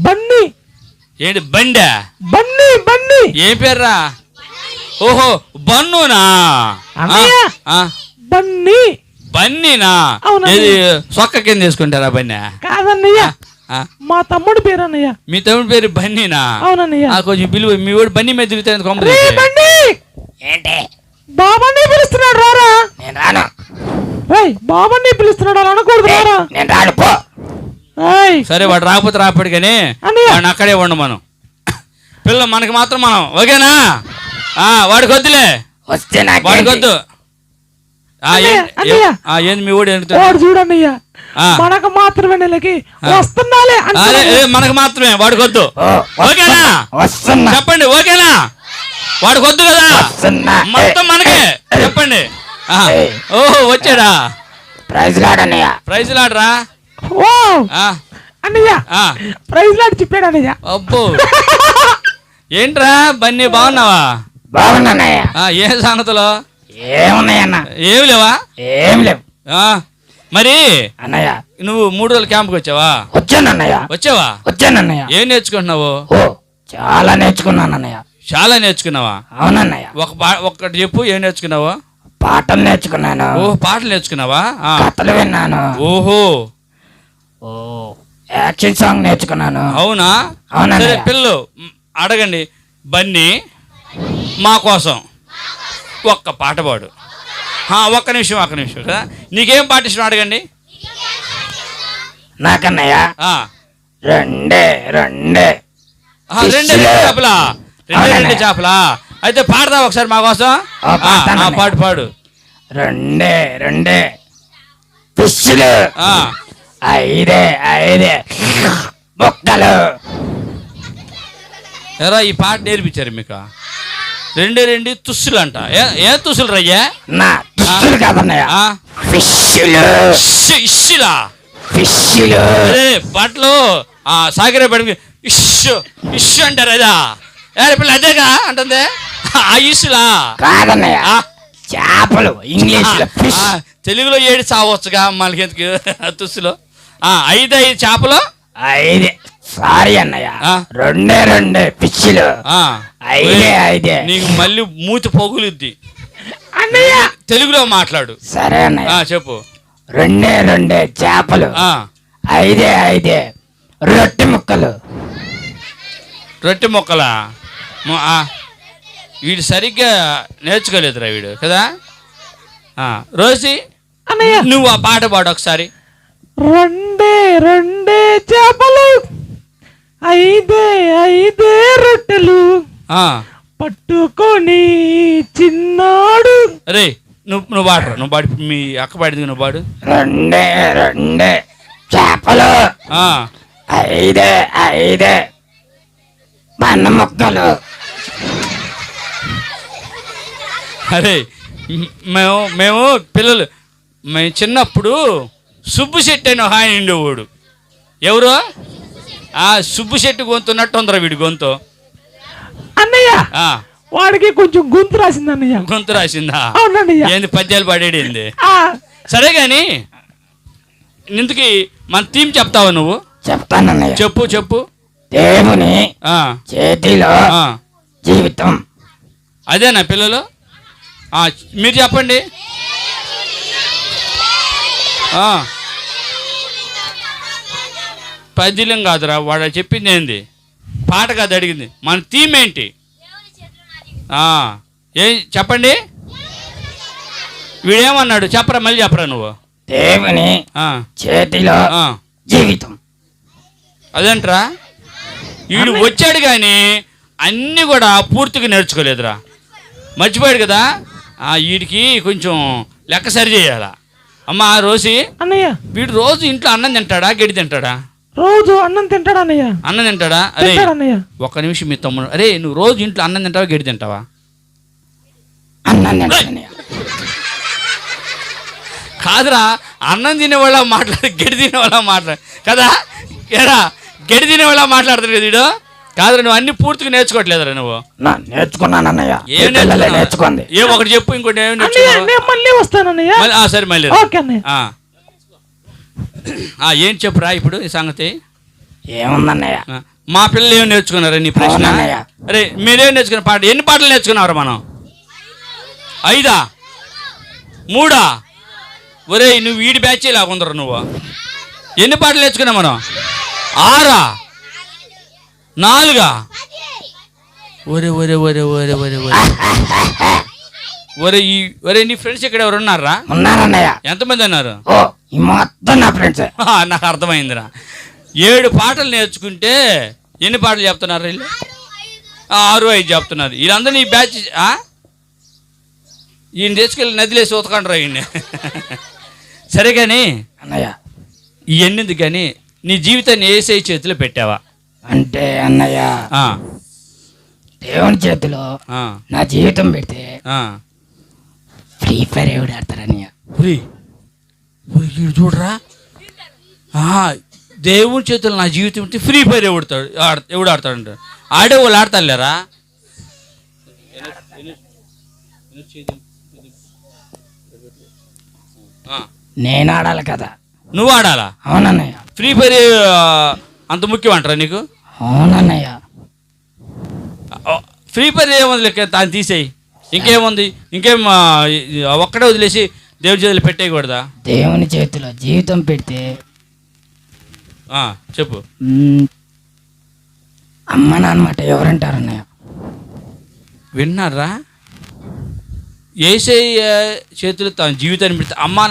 బన్నీ. ఏంటి బండా? బన్నీ బన్నీ. ఏం పేర్రా? ఓహో బన్నునా? బన్నీ. బన్నీనా? ఏది సొక్క కింద తీసుకుంటారా బన్నీ? కాదన్నయ్య, మా తమ్ముడు పేరు అన్నయ్య. మీ తమ్ముడు పేరు బన్నీనా? అవునన్నయ్య. కొంచెం పిలువ, మీ వాడు బన్నీ మీద తిరుగుతాను. ఏంటి బాబాన్ని పిలుస్తున్నాడు, రారా. నేను రాను. బాబాన్ని పిలుస్తున్నాడు, అలా అనకూడదు, రారా. నేను రాను పో. సరే వాడు రాకపోతే రాపడు కానీ వాడిని అక్కడే ఉండు మనం. పిల్ల మనకి మాత్రం మనం, ఓకేనా? వాడికి వద్దులే, వస్తే వాడికి వద్దు. ఏంది మీ వాడు చూడన్నయ్య, మనకు మాత్రమే నెలకి వస్తున్నాలే. మనకు మాత్రమే, వాడికి వద్దు, ఓకేనా? చెప్పండి, ఓకేనా? వాడికి వద్దు కదా, మొత్తం మనకే చెప్పండి. ఓహో వచ్చాడా? ప్రైజ్ లాడన్నయ్య. ప్రైజ్ లాడరా అన్నయ్య? ప్రైజ్ లాడ్ చెప్పాడు అన్నయ్య. అబ్బో ఏంట్రా బన్నీ, బాగున్నావా? బాగున్నానయ్య. ఏ సంగతులు? ఏమున్నాయన్న? ఏమి లేవా? ఏం లేవు. మరి అన్నయ్య నువ్వు 3 రోజుల క్యాంప్కి వచ్చావా? వచ్చానన్నయ్య. వచ్చావా? వచ్చానన్నయ్య. ఏం నేర్చుకుంటున్నావు? చాలా నేర్చుకున్నానన్నయ్య. చాలా నేర్చుకున్నావా? అవునన్నయ్య. ఒక్కటి చెప్పు, ఏం నేర్చుకున్నావు? పాటలు నేర్చుకున్నాను. పాటలు నేర్చుకున్నావా? కథలు విన్నాను. ఓహో, యాక్షన్ సాంగ్ నేర్చుకున్నాను. అవునా? సరే పిల్లలు అడగండి, బన్నీ మా కోసం ఒక్క పాట పాడు. ఒక్క నిమిషం. నీకేం పాట ఇష్టం అడగండి. నాకన్నయ్య రెండే చేపలా? రెండే చేపలా? అయితే పాడదా ఒకసారి మా కోసం? పాడు. రెండే ఫిష్లు, 5 బొక్కలు. ఎరా ఈ పాట నేర్పించారు మీకు? 2 తుస్సులు అంట. ఏ తుస్సులు రయ్యా? కాదన్నయ్య, ఫిష్లు. పాటలు సాగరే పడి ఇష్యూ అంటారు. అదా పిల్ల అదేగా అంటుంది. ఆ ఇష్యులా? కాదన్నయ్య, చేపలు. ఇంగ్లీష్ తెలుగులో 7 చావచ్చుగా మనకి ఎందుకు తుస్సులు? 5 చేపలు. 5 సారీ అన్నయ్య, 2 పిచ్చిలు. 5 నీకు మళ్ళీ మూతి పొగులుద్ది అన్నయ్య. తెలుగులో మాట్లాడు. సరే అన్నయ్య, చెప్పు. 2 చేపలు, 5 రొట్టె ముక్కలు. రొట్టె ముక్కలా? వీడు సరిగ్గా నేర్చుకోలేదురా వీడు కదా. రోజీ నువ్వు ఆ పాట పాడు ఒకసారి. 2 చేపలు, 5 రొట్టెలు పట్టుకొని చిన్నాడు. అరే నువ్వు పాడరా, నువ్వు పాడి. మీ అక్క పాడింది, నువ్వు పాడు. 2 చేపలు, 5 పన్ను ముక్కలు. అరే మేము పిల్లలు మేము చిన్నప్పుడు సుబ్బు శెట్టి అని ఒక ఆయన ఉండేవాడు. ఎవరు? సుబ్బు శెట్టి గొంతున్నట్టు ఉందరా వీడి గొంతు. అన్నయ్య వాడికి కొంచెం గొంతు రాసింది అన్నయ్య. గొంతు రాసిందా? అవునన్నయ్య. ఏంది పద్యాలు పాడేది? సరే గాని ఇందుకి మన థీమ్ చెప్తావా నువ్వు? చెప్తానన్నయ్య. చెప్పు. దేవుని చేతిలో జీవితం. అదేనా పిల్లలు? మీరు చెప్పండి. పద్యం కాదురా, వాడు చెప్పింది ఏంది? పాట కాదు అడిగింది. మన థీమ్ ఏంటి? ఏం చెప్పండి. వీడేమన్నాడు చెప్పరా, మళ్ళీ చెప్పరా నువ్వు. దేవుని చేతిలో జీవితం. అదేంట్రా? వీడు వచ్చాడు కానీ అన్నీ కూడా పూర్తిగా నేర్చుకోలేదురా, మర్చిపోయాడు కదా. వీడికి కొంచెం లెక్క సరి చేయాలా. అమ్మా రోసి అన్నయ్య, వీడు రోజు ఇంట్లో అన్నం తింటాడా, గడ్డి తింటాడా? రోజు అన్నం తింటాడా అన్నయ్య? అన్నం తింటాడా? అరే ఒక్క నిమిషం మీ తమ్ముడు. అరే నువ్వు రోజు ఇంట్లో అన్నం తింటావా, గడ్డి తింటావా? కాదురా, అన్నం తినేవాళ్ళ మాట్లాడు, గడ్డి తినేవాళ్ళ మాట్లాడు కదా. ఏరా గడ్డి తినేవాళ్ళ మాట్లాడుతాడు కదా వీడు. కాదురా, నువ్వు అన్ని పూర్తిగా నేర్చుకోవట్లేదురా నువ్వు. నేర్చుకున్నానన్నయ్య. నేర్చుకోండి. ఏ ఒకటి చెప్పు, ఇంకోటి ఏమి నేర్చుకున్నావు? సరే మళ్ళీ ఏంటి చెప్పురా ఇప్పుడు ఈ సంగతి. ఏముందన్నయ్య? మా పిల్లలు ఏమి నేర్చుకున్నారా నీ ప్రశ్న? అవునన్నయ్య. అరే మీరేం నేర్చుకున్న పాట ఎన్ని పాటలు నేర్చుకున్నారు మనం? 5 3 ఒరే నువ్వు వీడి బ్యాచ్ లాగుందరు నువ్వు. ఎన్ని పాటలు నేర్చుకున్నావు మనం? 6 4 ఒరే ఒరే ఒరే ఒరే ఒరే ఒరే ఒరే ఒరే నీ ఫ్రెండ్స్ ఇక్కడ ఎవరు ఉన్నారా? ఉన్నారన్నయ్య. ఎంతమంది ఉన్నారు? ఓ ఈ మొత్తం నా ఫ్రెండ్స్. నాకు అర్థమైందిరా. 7 పాటలు నేర్చుకుంటే ఎన్ని పాటలు చెప్తున్నారు వీళ్ళు? 6 5 చెప్తున్నారు. వీళ్ళందరూ నీ బ్యాచ్. ఈయన తెచ్చుకెళ్ళి నదిలేసి ఉతకండ్రా ఈయన్ని. సరే కానీ అన్నయ్య, ఇవన్నీ కానీ నీ జీవితాన్ని ఏసై చేతిలో పెట్టావా? అంటే అన్నయ్య దేవుని చేతిలో నా జీవితం పెడితే ఫ్రీ ఫైర్ ఎవడు ఆడతారన్నయ్య? ఫ్రీ చూడరా, దేవుని చేతులు నా జీవితం ఉంటే ఫ్రీ ఫైర్ ఎవడు ఆడతాడంట. ఆడే వాళ్ళు ఆడతారు లేరా? నేను ఆడాలి కదా. నువ్వు ఆడాలా? అవునన్నయ్య. ఫ్రీ ఫైర్ అంత ముఖ్యం అంటారా నీకు? అవునన్నయ్య. ఫ్రీ ఫైర్ ఏముంది లెక్క దాన్ని తీసేయి. ఇంకేముంది? ఇంకేం ఒక్కడే వదిలేసి దేవుడి చేతులు పెట్టేయకూడదా? దేవుని చేతిలో జీవితం పెడితే చెప్పు. అమ్మ నాన్నమాట ఎవరంటారన్నయ్య? విన్నారా? ఏసయ్య చేతులు తన జీవితాన్ని పెడితే అమ్మా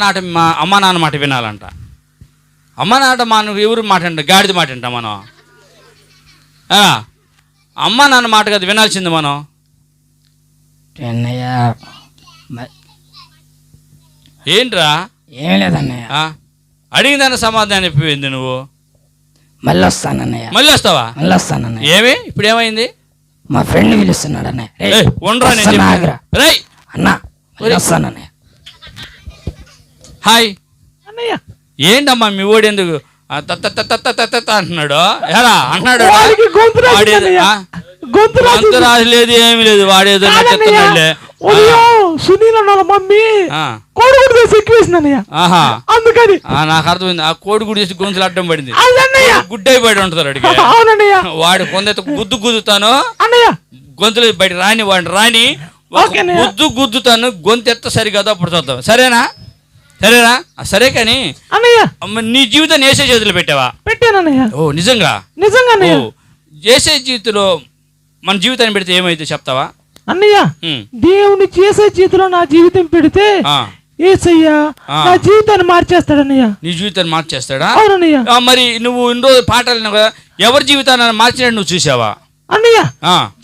నాన్న మాట వినాలంట. అమ్మ నాన్న మనం ఎవరు మాట అంట? గాడిద మాట అంట మనం. అమ్మ నాన్న మాట కదా వినాల్సింది మనం. అన్నయ్య ఏంట్రా? ఏం లేదన్నయ్య. అడిగిందన్న సమాధానం చెప్పిపోయింది నువ్వు. మళ్ళీ వస్తానన్నయ్య. మళ్ళీ వస్తావా? మళ్ళీ వస్తానన్నయ్య. ఏమి ఇప్పుడు ఏమైంది? మా ఫ్రెండ్ పిలుస్తున్నాడు అన్నయ్య. ఉండరా అన్నా వస్తానన్నయ్య. హాయ్ అన్నయ్య. ఏంటమ్మా మీ ఓడి ఎందుకు అంటున్నాడు? ఎలా అన్నాడు? గొంతు రాసలేదు ఏమి లేదు. వాడేదో చెప్తున్నాడులే. సునీల్ అన్న మమ్మీ కోడిగుడ్డు వేసి ఎక్కువేసిందన్నయ్య. అందుకని నాకు అర్థమైంది. ఆ కోడిగుడ్డు వేసి గొంతులు అడ్డం పడింది. గుడ్డై బయట ఉంటారు అడిగి. వాడు కొంత గుద్దుతాను అన్నయ్య, గొంతులు బయట రాని వాడిని రాని గుద్దుతాను. గొంతు ఎత్త సరికాదు అప్పుడు చూద్దాం. సరేనా? సరే కానీ అన్నయ్య నీ జీవితాన్ని ఏసే చేతులు పెట్టావా? పెట్టానన్నయ్య. ఓ నిజంగా? నిజంగా ఏసే జీవితంలో మన జీవితాన్ని పెడితే ఏమైతే చెప్తావా? అన్నయ్య దేవుని చేసే చేతిలో నా జీవితం పెడితే ఏసయ్యా నా జీవితాన్ని మార్చేస్తాడన్నయ్య. నీ జీవితాన్ని మార్చేస్తాడా? అవునన్నయ్య. మరి నువ్వు ఇన్ని రోజులు పాటలు కదా, ఎవరి జీవితాన్ని మార్చినట్టు నువ్వు చూసావా? అన్నయ్య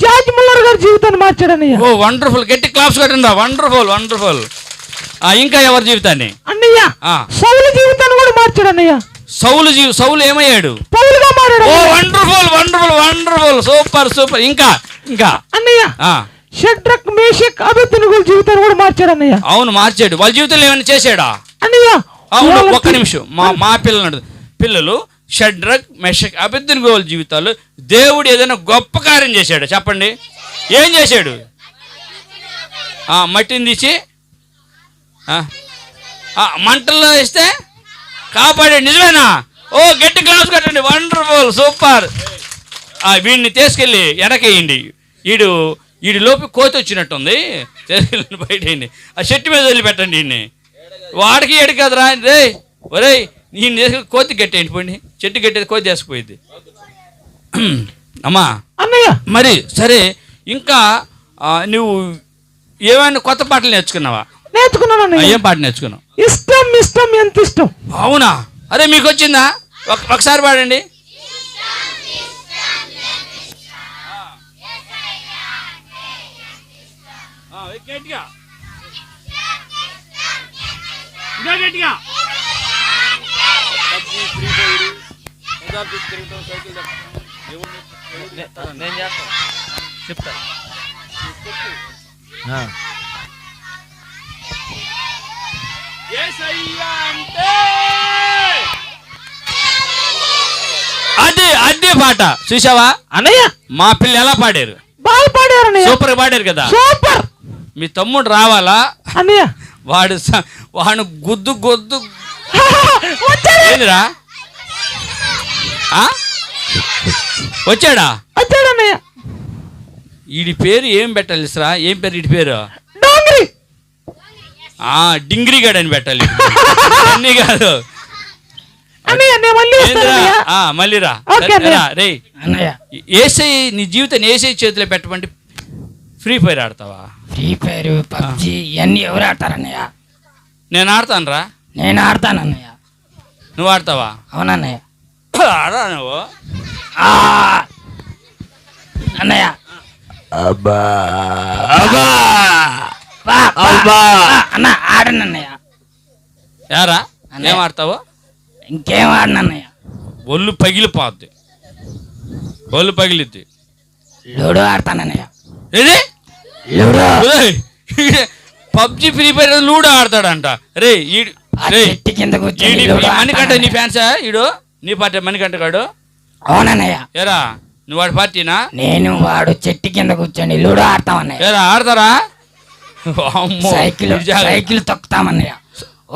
జార్జ్ ముల్లర్ గారి జీవితాన్ని మార్చాడన్నయ్య. ఓ వండర్ఫుల్, గట్టి క్లాప్స్ కట్టండి. Wonderful wonderful. ఇంకా ఎవరి జీవితాన్ని? అన్నయ్య సౌలు జీవితాన్ని కూడా మార్చాడన్నయ్య. సౌలు ఏమయ్యాడు? పౌలుగా మారాడు. Oh wonderful wonderful wonderful super super. ఇంకా అన్నయ్య షడ్రక్ మేషక్ అబేద్నెగో జీవితాన్ని కూడా మార్చాడు అన్నయ్య. అవును మార్చాడు. వాళ్ళ జీవితంలో ఏమైనా చేశాడా అన్నయ్య? అవును. ఒక్క నిమిషం. మా పిల్లలు షడ్రక్ మేషక్ అబేద్నెగో జీవితాలు దేవుడు ఏదైనా గొప్ప కార్యం చేశాడు చెప్పండి. ఏం చేశాడు? మట్టిని తీసి మంటల్లో వేస్తే కాపాడాడు. నిజమేనా? ఓ గట్టి క్లాస్ కట్టండి. Wonderful super. వీడిని తీసుకెళ్ళి వెనకేయండి. వీడి లోపు కోతి వచ్చినట్టుంది. తీసుకెళ్ళి బయట ఆ చెట్టు మీద వదిలిపెట్టండి. వీడిని వాడికి ఏడు కదరా రే. ఒరే ఈయన తీసుకెళ్ళి కోతి గట్టేయండి. పోండి, చెట్టు గట్టేది కోతి తీసుకుపోయింది. అమ్మా అన్నయ్య మరి సరే, ఇంకా నువ్వు ఏమైనా కొత్త పాటలు నేర్చుకున్నావా? నేర్చుకున్నాను. ఏం పాట నేర్చుకున్నావు? ఇష్టం ఇష్టం ఎంత ఇష్టం. అవునా? అరే మీకు వచ్చిందా? ఒకసారి పాడండి. చెప్తా. అదే పాట చూసావా అన్నయ్య? మా పిల్ల ఎలా పాడారు? బాగా పాడారు. సూపర్ పాడారు కదా. సూపర్. మీ తమ్ముడు రావాలా అన్నయ్య? వాడు గుద్దు ఏందిరా? వచ్చాడా? వచ్చాడన్నయ్య. వీడి పేరు ఏం పెట్టాలి ఇస్రా? ఏం పేరు వీడి పేరు? డాంగ్రీ. డింగ్రీ గడ్ అని పెట్టాలి. అన్నీ కాదు. అన్నయ్య నేను మళ్ళీ వస్తానన్నయ్య. మళ్ళీ రా. ఓకే అన్నయ్య. రే అన్నయ్య ఏసై నీ జీవితాన్ని ఏసై చేతిలో పెట్టమంటే ఫ్రీ ఫైర్ ఆడతావా? ఫ్రీ ఫైర్ పబ్జి ఇవన్నీ ఎవరు ఆడతారన్నయ్య? నేను ఆడతాను రా. నేను ఆడతానన్నయ్య. నువ్వు ఆడతావా? అవునన్నయ్య. ఆడా నువ్వు? అన్నయ్య అన్న ఆడనన్నయ్య. యారా ఏం ఆడతావు? ఇంకేం ఆడనన్నయ్య. ఒళ్ళు పగిలిపోద్ది. ఒళ్ళు పగిలిద్ది. లూడో ఆడతానన్నయ్య. ఏది? Ludo. PUBG free fire ludo ఆడతాడంట. రే చెట్టు కింద కూర్చొని మణికంట నీ ఫ్యాన్సా? ఈడు నీ పార్టీ మణికంట గాడు? అవునన్నయ్య. ఏరా నువ్వు వాడి పార్టీనా? నేను వాడు చెట్టు కింద కూర్చొని లూడో ఆడతామన్నయ్య. ఏరా ఆడతారా? సైకిల్ తొక్కుతామన్నయ్య.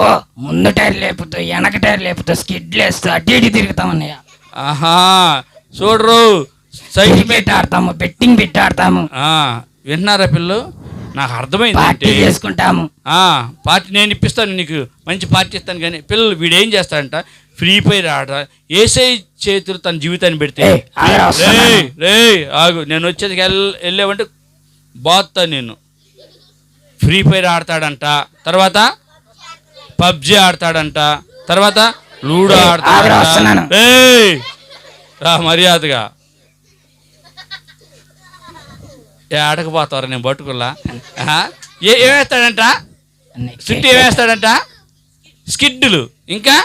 ఓ ముందు టైర్ లేపుతూ వెనక టైర్ లేపుతూ స్కిడ్లు వేస్తూ అడ్డు ఇటు తిరుగుతామన్నయ్య. ఆహా చూడరు. సైకిల్ పెట్టి ఆడతాము, బెట్టింగ్ పెట్టి ఆడతాము. విన్నారా పిల్లలు? నాకు అర్థమైంది. పార్టీ చేసుకుంటాము. పార్టీ నేను ఇప్పిస్తాను, నీకు మంచి పార్టీ ఇస్తాను. కానీ పిల్లలు వీడు ఏం చేస్తాడంట, ఫ్రీ ఫైర్ ఆడ ఏసై చేతులు తన జీవితాన్ని పెడితే రే ఆగు నేను వచ్చేది వెళ్ళావంటే బాత్తా నేను. ఫ్రీ ఫైర్ ఆడతాడంట, తర్వాత పబ్జి ఆడతాడంట, తర్వాత లూడో ఆడతాడంట. రా మర్యాదగా. ఆడకపోతారు నేను పట్టుకుల్లా. ఏమేస్తాడంట? స్కిడ్ ఏమేస్తాడంట? స్కిడ్లు. ఇంకా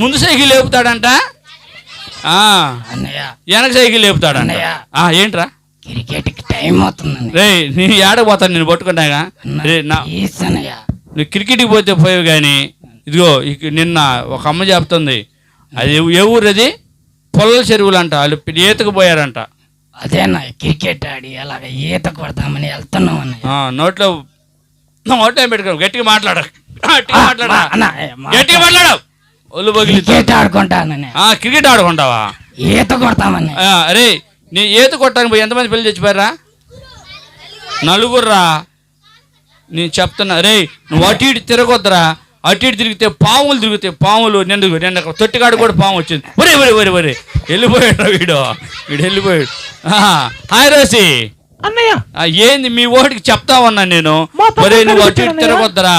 ముందు సైకిల్ లేపుతాడంట, వెనక సైకిల్ లేపుతాడంట. ఏంట్రా? క్రికెట్ టైం అవుతుంది. రే నీ ఆడకపోతాను నేను పట్టుకున్నాగా. రే నువ్వు క్రికెట్కి పోతే పోయావు కానీ ఇదిగో నిన్న ఒక అమ్మ చెప్తుంది, అది ఏ ఊరు అది? పొల్లల చెరువులు అంట. వాళ్ళు ఈతకు పోయారంట. అదేనా క్రికెట్ ఆడి అలాగ ఈత కొడతామని వెళ్తున్నాం అన్నయ్య. నోట్లో పెట్టుకో. గట్టిగా మాట్లాడ. గట్టిగా మాట్లాడవు. ఒళ్ళు పగిలి. క్రికెట్ ఆడుకుంటానని. క్రికెట్ ఆడుకుంటావా? ఈత కొడతామని. అరే నీ ఈత కొట్టడానికి పోయి ఎంతమంది పిల్లలు చచ్చిపోయారా? 4 రా. నేను చెప్తున్నా రే నువ్వు అటు ఇటు తిరగొద్దురా. అటు ఇటు తిరిగితే పాములు తిరుగుతాయి. పాములు నిన్న తొట్టికాడు కూడా పాము వచ్చింది. ఒరే ఒరే ఒరే ఒరే వెళ్ళిపోయాడు వీడు వెళ్ళిపోయాడు. హాయ్ రోసి అన్నయ్య. ఏంది మీ ఓడికి చెప్తా ఉన్నా నేను. ఒరే నువ్వు అటు ఇటు తిరగొద్దురా.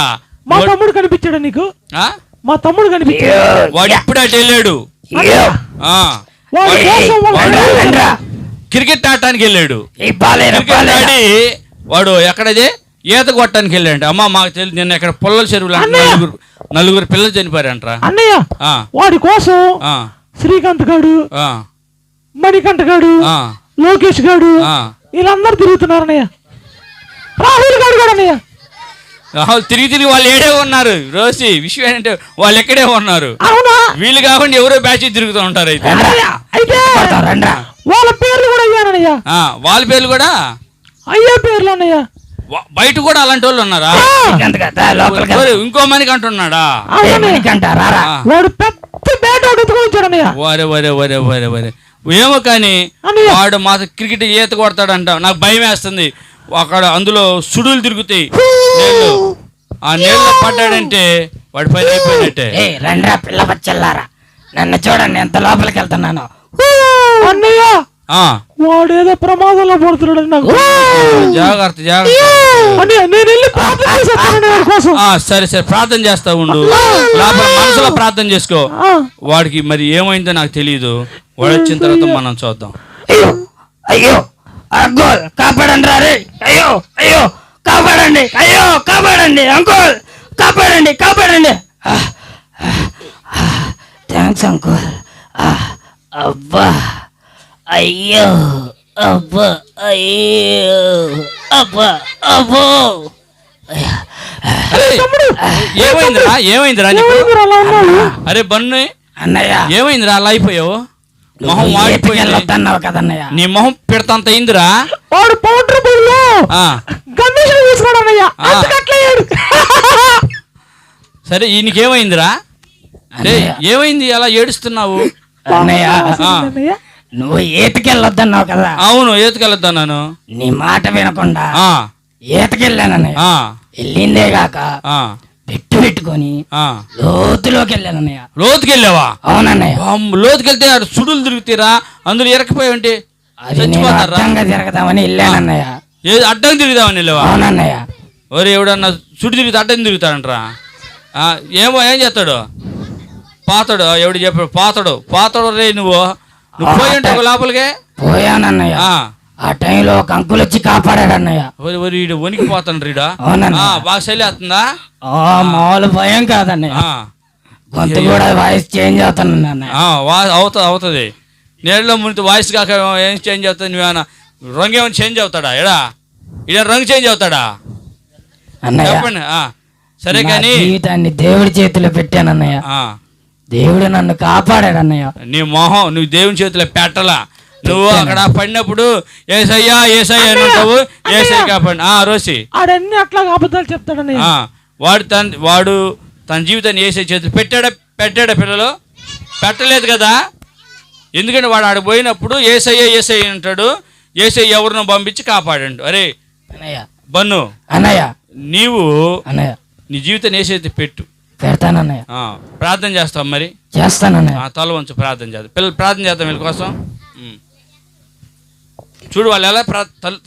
మా తమ్ముడు కనిపించాడు నీకు? మా తమ్ముడు కనిపించాడు. వాడు ఇప్పుడు అటు వెళ్ళాడు. క్రికెట్ ఆడటానికి వెళ్ళాడు. క్రికెట్ ఆడి వాడు ఎక్కడది ఈత కొట్టడానికి వెళ్ళాడు. అమ్మ మాకు తెలియదు. నిన్న ఎక్కడ పొల్లల చెరువులు నలుగురు పిల్లలు చనిపోయారంటరా అన్నయ్య. వాడి కోసం శ్రీకాంత్ గాడు, మణికంఠ గాడు, లోకేష్ గాడు వీళ్ళందరూ తిరుగుతున్నారు అన్నయ్య. రాహుల్ గారు కూడా అన్నయ్య. రాహుల్ తిరిగి వాళ్ళు ఏడే ఉన్నారు. రోసి విషయం ఏంటంటే వాళ్ళు ఎక్కడే ఉన్నారు. వీళ్ళు కాకుండా ఎవరో బ్యాచ్ తిరుగుతూ ఉంటారు. అయితే వాళ్ళ పేర్లు కూడా అయ్యానయ్య. వాళ్ళ పేర్లు కూడా అయ్యే పేర్లు అన్నయ్య. బయట కూడా అలాంటి వాళ్ళు ఉన్నారా? ఇంకో మనికి అంటున్నాడా? వాడు పెద్ద బ్యాట్ ఎత్తుకొచ్చాడన్నయ్య. వరే వరే వరే వరే వరే ఏమో కానీ వాడు మాతో క్రికెట్ ఈత కొడతాడంట. నాకు భయం వేస్తుంది. అక్కడ అందులో సుడులు తిరుగుతాయి. ఆ నీళ్ళు పడ్డాడంటే వాడి పని అయిపోయినట్టే. రండ్రా పిల్ల బచ్చల్లారా, నన్ను చూడండి ఎంత లోపలికి వెళ్తున్నాను. అన్నయ్య వాడు ఏదో ప్రమాదంలో పడుతున్నాడు. నాకు జాగ్రత్త జాగ్రత్త. సరే సరే ప్రార్థన చేస్తా ఉండు. లోపల మనసులో ప్రార్థన చేసుకో. వాడికి మరి ఏమైందో నాకు తెలియదు. వాడు వచ్చిన తర్వాత మనం చూద్దాం. అయ్యో అయ్యో అంకుల్ కాపాడండి రే. అయ్యో అయ్యో కాపాడండి. అయ్యో కాపాడండి అంకుల్, కాపాడండి కాపాడండి. Thanks uncle. అబ్బా అయ్యో అబ్బా అయ్యో అబ్బా అబ్బో. ఏమైందిరా? ఏమైందిరా? అరే బన్ను అన్నయ్య ఏమైందిరా? అలా అయిపోయావు. మొహం వాడిపోయావు కదన్నయ్య. నీ మొహం పెడతంత అయిందిరా. వాడు పౌడర్ సరే ఈయనకేమైందిరా? ఏమైంది అలా ఏడుస్తున్నావు? అన్నయ్య నువ్వు ఈతకెళ్ళొద్దన్నావు కదా. అవును, ఈతకెళ్ళొద్దన్నాను. నీ మాట వినకుండా ఆ, ఈతకెళ్ళానన్నయ్య. ఆ, వెళ్ళిందే కాక ఆ, పెట్టుకొని ఆ. లోతులోకి వెళ్ళానన్నయ్య. లోతుకెళ్ళావా? అవునన్నయ్య. లోతుకెళ్తే సుడులు తిరుగుతారా? అందులో ఇరకపోయావంటే అది నేను చచ్చిపోతారా? అడ్డంగా తిరగదామని వెళ్ళానన్నయ్య. అడ్డం తిరుగుదామని వెళ్ళావా? అవునన్నయ్య. ఒరే ఎవడన్నా సుడి తిరిగితే అడ్డం తిరుగుతాడంటరా? ఏమో, ఏం చేస్తాడు? పాతాడు. ఎవడు చెప్పాడు? పాతాడు రే. నువ్వు పోయి ఉంటావు లోపలికే. పోయానన్నయ్య. ఆ టైంలో ఒక అంకుల్ వచ్చి కాపాడాడు అన్నయ్య. వీడు వణికిపోతాడు రీడా. బాగా చలి వస్తుందా? మామూలు భయం కాదన్నయ్య. గొంతు కూడా వాయిస్ చేంజ్ అవుతుంది అన్నయ్య. అవుతుంది. నీళ్ళలో ముందు వాయిస్ కాక ఏం చేంజ్ అవుతుంది? నువ్వేమన్నా రంగు ఏమైనా చేంజ్ అవుతాడా? ఇడ రంగు చేంజ్ అవుతాడా? చెప్పండి. సరే కానీ జీవితాన్ని దేవుడి చేతిలో పెట్టానన్నయ్య. దేవుడు నన్ను కాపాడాడు అన్నయ్య. నీ మొహం నువ్వు దేవుని చేతిలో పెట్టలా. నువ్వు అక్కడ పడినప్పుడు ఏసయ్యా ఏసయ్యా అని ఉంటావు. ఏసయ్య కాపాడి. రోసి ఆడన్ని అట్లా అబద్ధాలు చెప్తాడన్నయ్య. వాడు తన జీవితాన్ని ఏసయ్య చేతిలో పెట్టాడా పిల్లలు? పెట్టలేదు కదా. ఎందుకంటే వాడు ఆడ పోయినప్పుడు ఏసయ్య అంటాడు. ఏసయ్య ఎవరినో పంపించి కాపాడండు. అరే బన్ను అన్నయ్య, నీవు అన్నయ్య నీ జీవితాన్ని ఏసైతే పెట్టు. పెడతానన్నయ్య. ప్రార్థన చేస్తాం మరి. చేస్తానన్నయ్య. తల వంచు, ప్రార్థన చేద్దాం. పిల్లలు ప్రార్థన చేద్దాం వీళ్ళ కోసం. చూడు వాళ్ళు ఎలా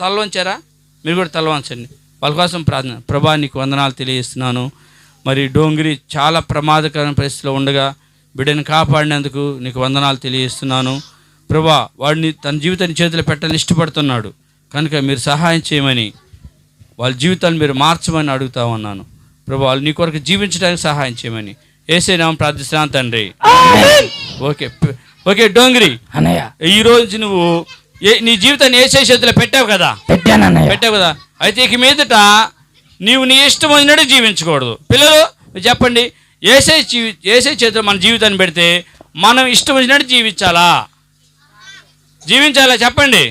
తల వంచారా? మీరు కూడా తల వంచండి. వాళ్ళ కోసం ప్రార్థన. ప్రభా నీకు వందనాలు తెలియజేస్తున్నాను. మరి డోంగిరి చాలా ప్రమాదకరమైన పరిస్థితిలో ఉండగా బిడ్డని కాపాడినందుకు నీకు వందనాలు తెలియజేస్తున్నాను. ప్రభా వాడిని తన జీవితాన్ని చేతిలో పెట్టాలని ఇష్టపడుతున్నాడు కనుక మీరు సహాయం చేయమని, వాళ్ళ జీవితాన్ని మీరు మార్చమని అడుగుతా ఉన్నాను. ప్రభా వాళ్ళు నీ కొరకు జీవించడానికి సహాయం చేయమని యేసయ్య నామమున ప్రార్థిస్తున్నాను తండ్రి. ఓకే డోంగిరి అన్నయ్య, ఈ రోజు నువ్వు నీ జీవితాన్ని యేసయ్య చేతిలో పెట్టావు కదా. పెట్టావు కదా. అయితే ఇక మీదట నీవు నీ ఇష్టం వచ్చినట్టు జీవించకూడదు. పిల్లలు చెప్పండి, యేసయ్య చేతిలో మన జీవితాన్ని పెడితే మనం ఇష్టం వచ్చినట్టు జీవించాలా? చెప్పండి.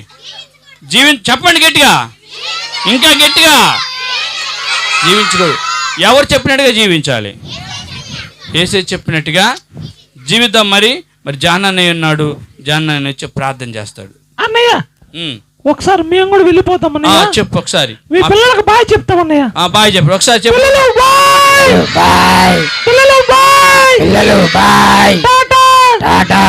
చెప్పండి గట్టిగా, ఇంకా గట్టిగా. జీవించకూడదు. ఎవరు చెప్పినట్టుగా జీవించాలి? యేసయ్య చెప్పినట్టుగా జీవిద్దాం. మరి జానన్నయ్య ఉన్నాడు. జానన్నయ్య వచ్చి ప్రార్థన చేస్తాడు. అన్నయ్య ఒకసారి మేము కూడా వెళ్ళిపోతాం అన్నయ్య. చెప్పు ఒకసారి. మీ పిల్లలకు బాయ్ చెప్తాం అన్నయ్య. బాయ్ చెప్పు ఒకసారి. చెప్పు పిల్లలు బాయ్. టాటా.